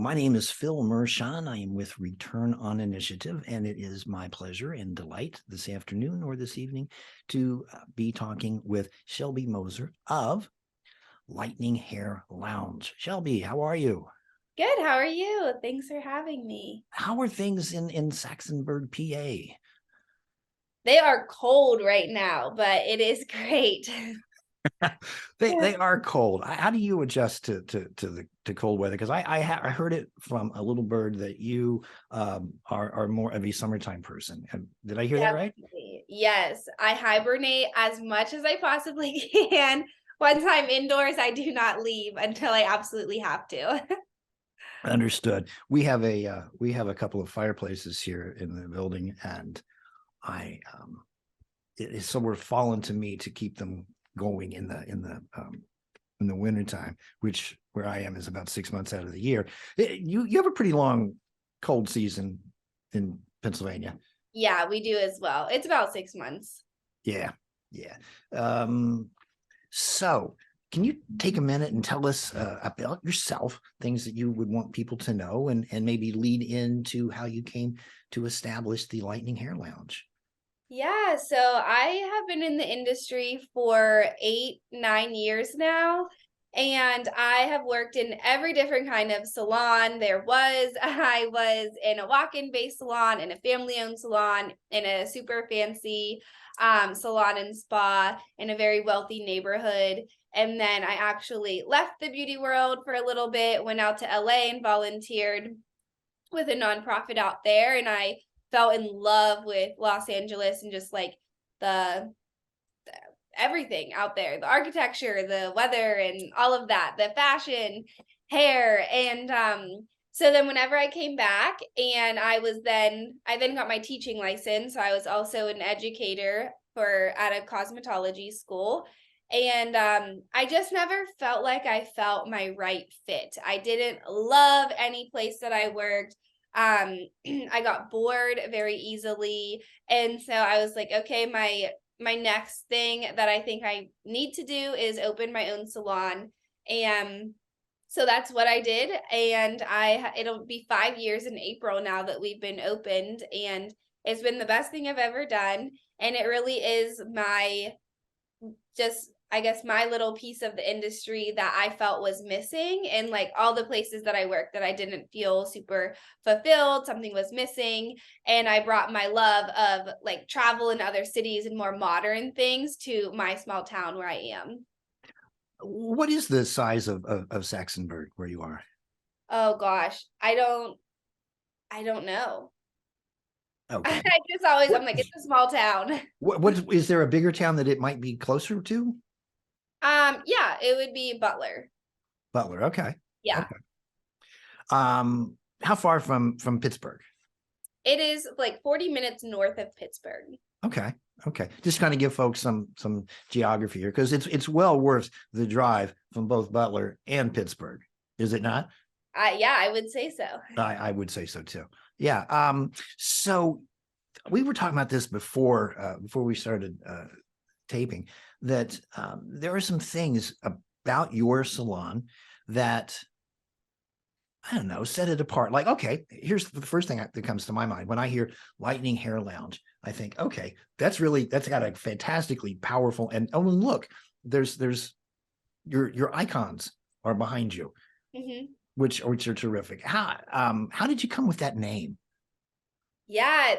my name is Phil Mershon. I am with Return on Initiative, and it is my pleasure and delight this afternoon or this evening to be talking with Shelbie Moser of Lightning Hair Lounge. Shelbie, how are you? Good. How are you? Thanks for having me. How are things in Saxonburg, PA? They are cold right now, but it is great. They are cold. How do you adjust to cold weather? Because I heard it from a little bird that you are more of a summertime person. Did I hear that right? Definitely. Yes, I hibernate as much as I possibly can. Once I'm indoors, I do not leave until I absolutely have to. Understood. We have a couple of fireplaces here in the building, and I it is somewhat fallen to me to keep them going in the wintertime, which where I am is about 6 months out of the year. You have a pretty long cold season in Pennsylvania. Yeah, we do as well. It's about 6 months. Yeah, yeah. So can you take a minute and tell us about yourself, things that you would want people to know, and maybe lead into how you came to establish the Lightning Hair Lounge? Yeah, so I have been in the industry for 8, 9 years now, and I have worked in every different kind of salon there was. I was in a walk-in based salon, in a family-owned salon, in a super fancy salon and spa in a very wealthy neighborhood. And then I actually left the beauty world for a little bit, went out to LA and volunteered with a nonprofit out there, and I fell in love with Los Angeles and just like the everything out there, the architecture, the weather, and all of that, the fashion, hair. And so then whenever I came back, and I then got my teaching license. So I was also an educator for at a cosmetology school. And I just never felt like I felt my right fit. I didn't love any place that I worked. I got bored very easily. And so I was like, okay, my next thing that I think I need to do is open my own salon. And so that's what I did. And it'll be 5 years in April now that we've been opened. And it's been the best thing I've ever done. And it really is my just I guess my little piece of the industry that I felt was missing, and like all the places that I worked that I didn't feel super fulfilled, something was missing. And I brought my love of like travel in other cities and more modern things to my small town where I am. What is the size of Saxonburg where you are? Oh gosh, I don't know. I Okay. just always What I'm like, it's a small town. what is there a bigger town that it might be closer to? Yeah, it would be Butler. Butler. Okay. Yeah. Okay. How far from Pittsburgh? It is like 40 minutes north of Pittsburgh. Okay. Okay. Just kind of give folks some geography here because it's well worth the drive from both Butler and Pittsburgh, is it not? Yeah, I would say so. I would say so too. Yeah. So we were talking about this before we started taping that there are some things about your salon that I don't know, set it apart. Like, okay, here's the first thing that comes to my mind when I hear Lightning Hair Lounge. I think, okay, that's got a fantastically powerful and oh, and look, there's your icons are behind you, Hmm. which are terrific. How did you come with that name? Yeah,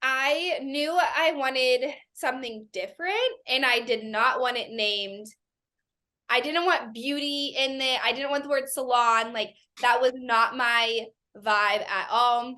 I knew I wanted something different, and I did not want it named. I didn't want beauty in it. I didn't want the word salon. Like that was not my vibe at all.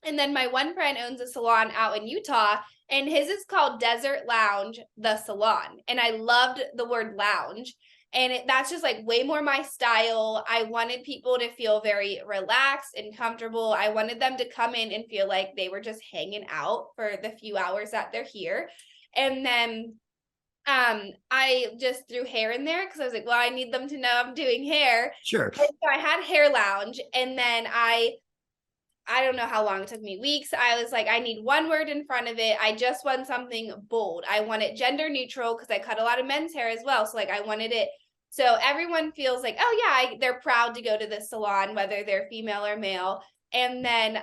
And then my one friend owns a salon out in Utah, and his is called Desert Lounge, the salon. And I loved the word lounge. And that's just like way more my style. I wanted people to feel very relaxed and comfortable. I wanted them to come in and feel like they were just hanging out for the few hours that they're here. And then I just threw hair in there because I was like, well, I need them to know I'm doing hair. Sure. And so I had hair lounge, and then I don't know how long it took me, weeks. I was like, I need one word in front of it. I just want something bold. I want it gender neutral because I cut a lot of men's hair as well. So like I wanted it So everyone feels like, oh yeah, they're proud to go to the salon, whether they're female or male. And then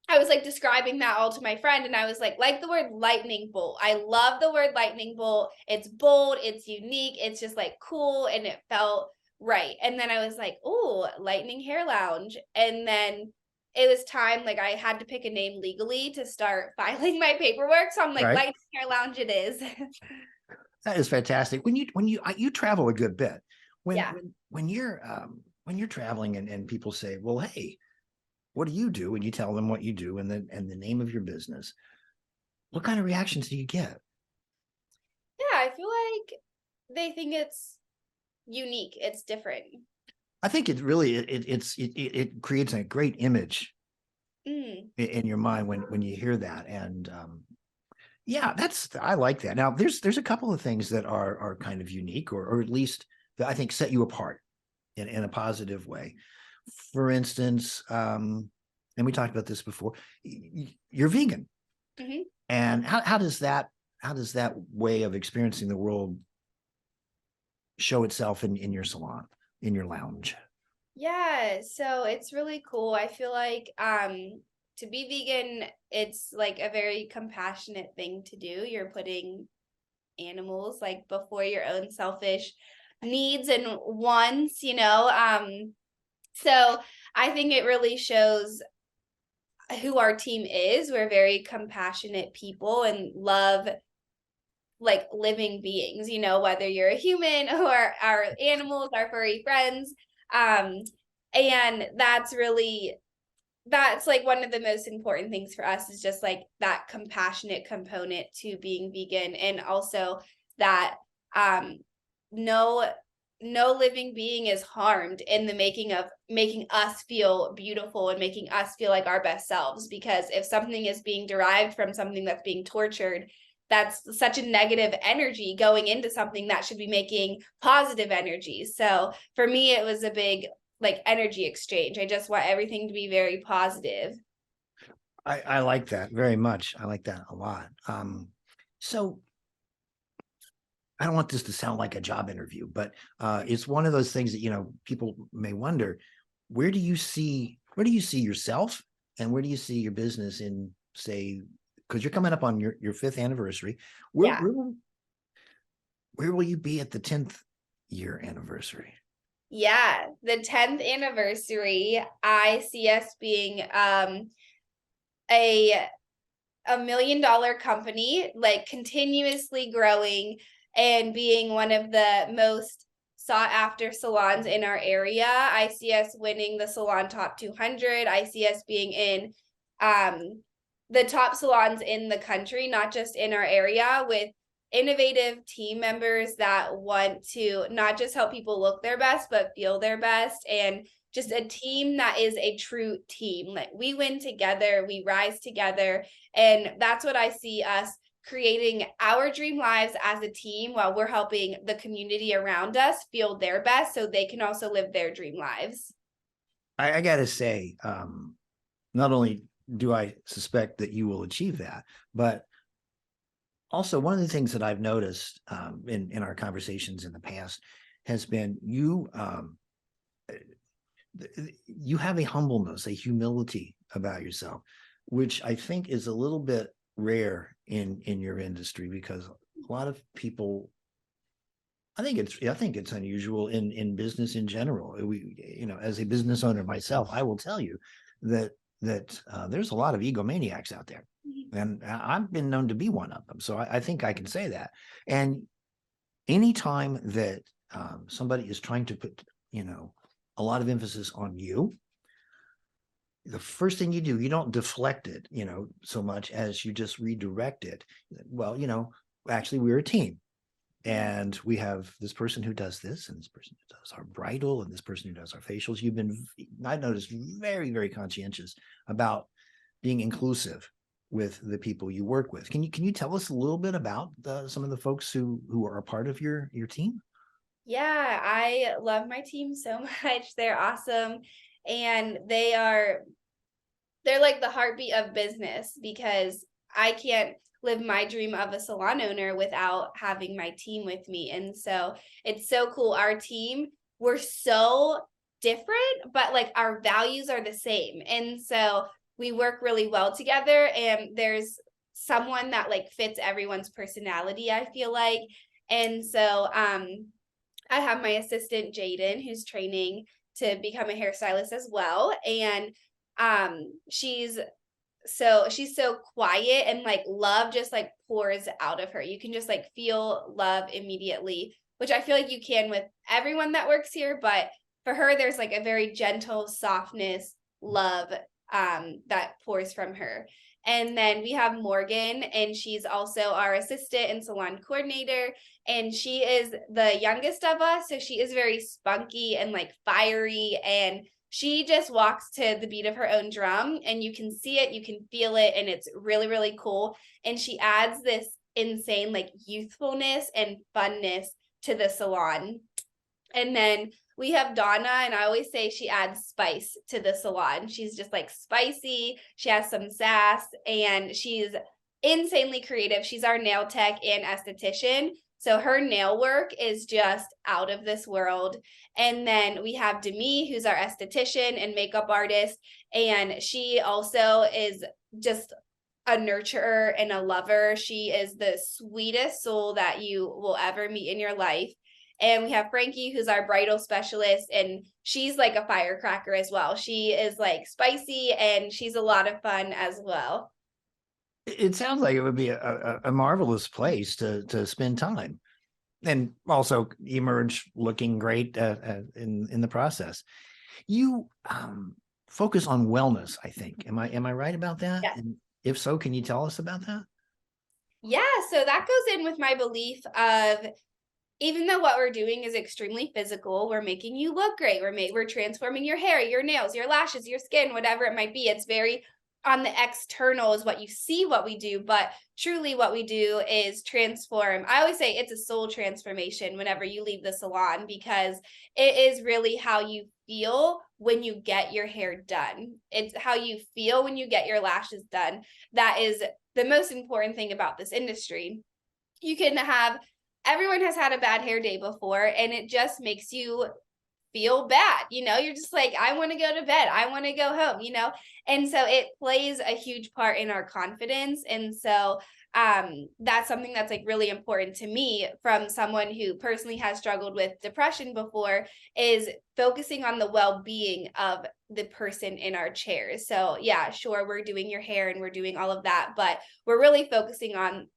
I was like describing that all to my friend, and I was like the word lightning bolt. I love the word lightning bolt. It's bold, it's unique, it's just like cool, and it felt right. And then I was like, oh, lightning hair lounge. And then it was time, like I had to pick a name legally to start filing my paperwork. So I'm like, Right. lightning hair lounge it is. That is fantastic. You travel a good bit. When Yeah. when you're traveling and people say, well, hey, what do you do? And you tell them what you do and the name of your business. What kind of reactions do you get? Yeah, I feel like they think it's unique, it's different. I think it really it creates a great image Mm. in your mind when you hear that. And yeah, I like that. Now there's a couple of things that are kind of unique or at least that I think set you apart in a positive way. For instance, and we talked about this before, you're vegan. Hmm. And how does that way of experiencing the world show itself in your salon, in your lounge? Yeah, so it's really cool. I feel like to be vegan, it's like a very compassionate thing to do. You're putting animals like before your own selfish needs and wants, you know. So I think it really shows who our team is. We're very compassionate people and love like living beings, you know, whether you're a human or our animals, our furry friends. Um, and that's like one of the most important things for us is just like that compassionate component to being vegan, and also that um no no living being is harmed in the making us feel beautiful and making us feel like our best selves, because if something is being derived from something that's being tortured, that's such a negative energy going into something that should be making positive energy. So for me it was a big like energy exchange. I just want everything to be very positive. I like that very much. I like that a lot. So I don't want this to sound like a job interview, but it's one of those things that people may wonder, where do you see yourself and where do you see your business in, say, because you're coming up on your fifth anniversary. Where, Yeah. where will where will you be at the 10th year anniversary? Yeah. The 10th anniversary, I see us being a $1 million company, like continuously growing and being one of the most sought after salons in our area. I see us winning the Salon Top 200. I see us being in the top salons in the country, not just in our area, with innovative team members that want to not just help people look their best, but feel their best. And just a team that is a true team. Like we win together, we rise together. And that's what I see us creating our dream lives as a team while we're helping the community around us feel their best so they can also live their dream lives. I got to say, not only do I suspect that you will achieve that, but also one of the things that I've noticed in our conversations in the past has been you have a humbleness, a humility about yourself, which I think is a little bit rare in your industry, because a lot of people, I think it's unusual in business in general. As a business owner myself, I will tell you that there's a lot of egomaniacs out there, and I've been known to be one of them. So I think I can say that. And anytime that somebody is trying to put a lot of emphasis on you, the first thing you do, you don't deflect it, so much as you just redirect it. Well, actually, we're a team. And we have this person who does this, and this person who does our bridal, and this person who does our facials. I noticed, very, very conscientious about being inclusive with the people you work with. Can you tell us a little bit about some of the folks who are a part of your team? Yeah, I love my team so much. They're awesome. And they're like the heartbeat of business, because I can't live my dream of a salon owner without having my team with me. And so it's so cool. Our team, we're so different, but like our values are the same. And so we work really well together, and there's someone that like fits everyone's personality, I feel like. And so I have my assistant Jaden, who's training to become a hairstylist as well. And she's so quiet, and like love just like pours out of her. You can just like feel love immediately, which I feel like you can with everyone that works here, but for her there's like a very gentle softness, love that pours from her. And then we have Morgan, and she's also our assistant and salon coordinator. And she is the youngest of us. So she is very spunky and like fiery. And she just walks to the beat of her own drum, and you can see it, you can feel it. And it's really, really cool. And she adds this insane like youthfulness and funness to the salon. And then we have Donna, and I always say she adds spice to the salon. She's just like spicy. She has some sass, and she's insanely creative. She's our nail tech and esthetician. So her nail work is just out of this world. And then we have Demi, who's our esthetician and makeup artist. And she also is just a nurturer and a lover. She is the sweetest soul that you will ever meet in your life. And we have Frankie, who's our bridal specialist, and she's like a firecracker as well. She is like spicy, and she's a lot of fun as well. It sounds like it would be a marvelous place to spend time, and also emerge looking great in the process. You focus on wellness, I think. Am I right about that? Yeah. And if so, can you tell us about that? Yeah, so that goes in with my belief of, even though what we're doing is extremely physical, we're making you look great. We're transforming your hair, your nails, your lashes, your skin, whatever it might be. It's very on the external is what you see what we do, but truly what we do is transform. I always say it's a soul transformation whenever you leave the salon, because it is really how you feel when you get your hair done. It's how you feel when you get your lashes done. That is the most important thing about this industry. You can have Everyone has had a bad hair day before, and it just makes you feel bad. You're just like, I want to go to bed. I want to go home. And so it plays a huge part in our confidence. And so that's something that's like really important to me, from someone who personally has struggled with depression before, is focusing on the well-being of the person in our chairs. So yeah, sure, we're doing your hair and we're doing all of that, but we're really focusing on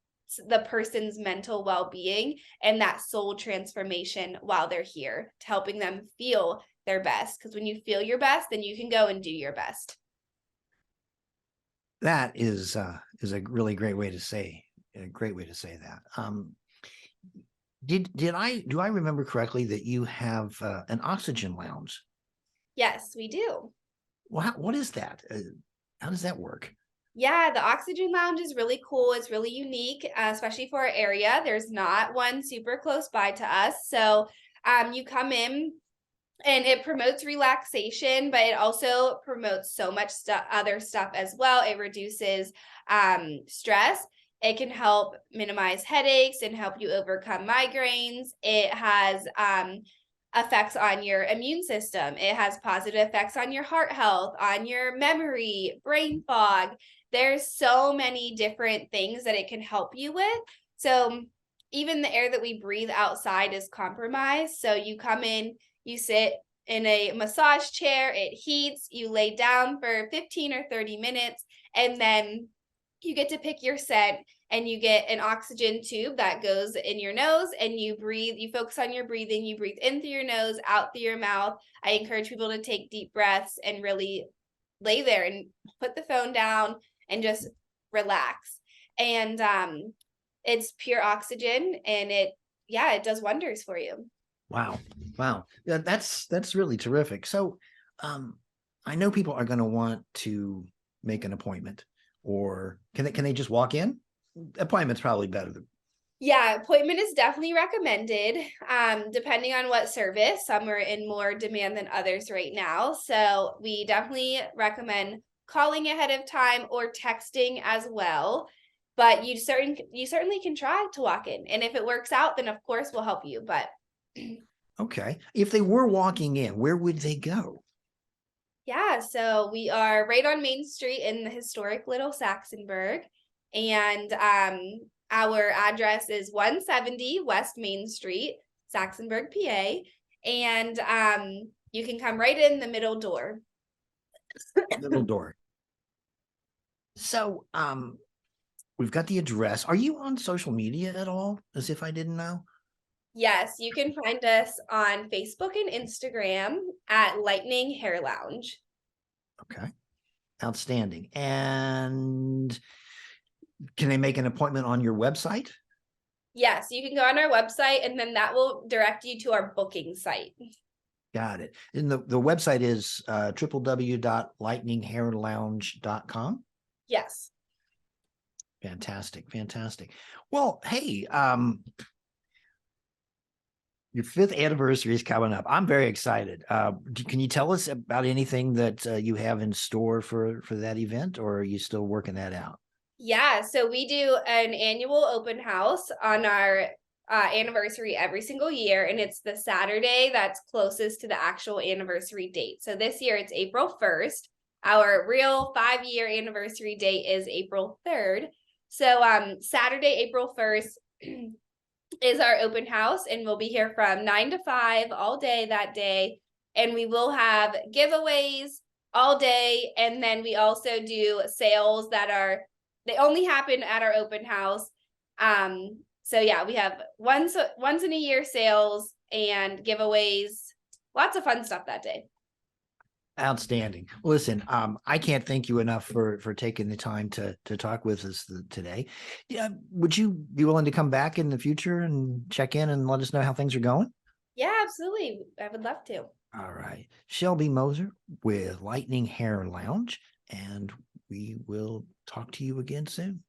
the person's mental well-being and that soul transformation while they're here, to helping them feel their best. Because when you feel your best, then you can go and do your best. That is a really great way to say that. Do I remember correctly that you have an oxygen lounge? Yes, we do. Well, what is that? How does that work? Yeah, the Oxygen Lounge is really cool. It's really unique, especially for our area. There's not one super close by to us. So you come in, and it promotes relaxation, but it also promotes so much other stuff as well. It reduces stress. It can help minimize headaches and help you overcome migraines. It has effects on your immune system. It has positive effects on your heart health, on your memory, brain fog. There's so many different things that it can help you with. So even the air that we breathe outside is compromised. So you come in, you sit in a massage chair, it heats, you lay down for 15 or 30 minutes, and then you get to pick your scent, and you get an oxygen tube that goes in your nose, and you breathe, you focus on your breathing, you breathe in through your nose, out through your mouth. I encourage people to take deep breaths and really lay there and put the phone down and just relax. And it's pure oxygen, and it does wonders for you. Wow. Yeah, that's really terrific. So I know people are going to want to make an appointment, or can they just walk in? Appointment's probably better. Yeah, appointment is definitely recommended, depending on what service. Some are in more demand than others right now. So we definitely recommend calling ahead of time or texting as well. but you certainly can try to walk in. And if it works out, then of course we'll help you. But Okay. If they were walking in, where would they go? yeah, so we are right on Main Street in the historic Little Saxonburg. And our address is 170 West Main Street, Saxonburg, PA. And you can come right in the middle door. Little door. So, we've got the address. Are you on social media at all? As if I didn't know. Yes, you can find us on Facebook and Instagram at Lightning Hair Lounge. Okay. Outstanding. And can they make an appointment on your website? Yes, you can go on our website and then that will direct you to our booking site. Got it. And the website is www.lightninghairlounge.com. Yes. Fantastic. Fantastic. Well, hey, your 5th anniversary is coming up. I'm very excited. Can you tell us about anything that you have in store for that event, or are you still working that out? Yeah, so we do an annual open house on our anniversary every single year, and it's the Saturday that's closest to the actual anniversary date. So this year it's April 1st. Our real 5-year anniversary date is April 3rd. So Saturday, April 1st is our open house, and we'll be here from 9 to 5 all day that day. And we will have giveaways all day. And then we also do sales they only happen at our open house. So yeah, we have once in a year sales and giveaways, lots of fun stuff that day. Outstanding. Listen, I can't thank you enough for taking the time to talk with us today. Yeah, would you be willing to come back in the future and check in and let us know how things are going? Yeah, absolutely. I would love to. All right. Shelbie Moser with Lightning Hair Lounge, and we will talk to you again soon.